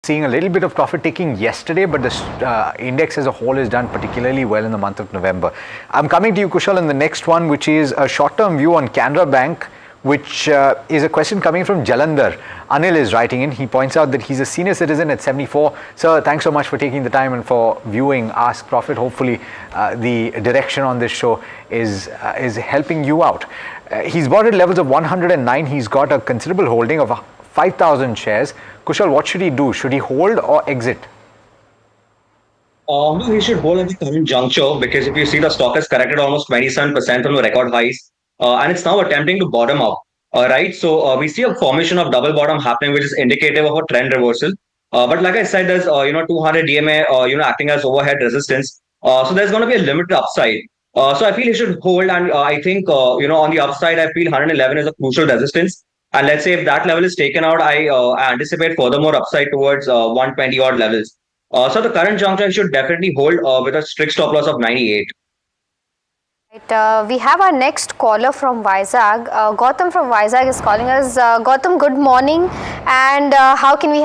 seeing a little bit of profit taking yesterday, but the index as a whole has done particularly well in the month of November. I'm coming to you, Kushal, in the next one, which is a short-term view on Canara Bank, which is a question coming from Jalandhar. Anil is writing in. He points out that he's a senior citizen at 74. Sir, thanks so much for taking the time and for viewing Ask Profit. Hopefully, the direction on this show is helping you out. He's bought at levels of 109. He's got a considerable holding of 5,000 shares. Kushal, what should he do? Should he hold or exit? No, he should hold at the current juncture, because if you see, the stock has corrected almost 27% from the record highs, and it's now attempting to bottom out. Right, so we see a formation of double bottom happening, which is indicative of a trend reversal. But like I said, there's 200 DMA acting as overhead resistance. So there's going to be a limited upside. So I feel he should hold, and I think on the upside, I feel 111 is a crucial resistance. And let's say if that level is taken out, I anticipate furthermore upside towards 120 odd levels. So the current juncture should definitely hold with a strict stop loss of 98. Right, we have our next caller from Vizag. Gautam from Vizag is calling us. Gautam, good morning. And how can we help?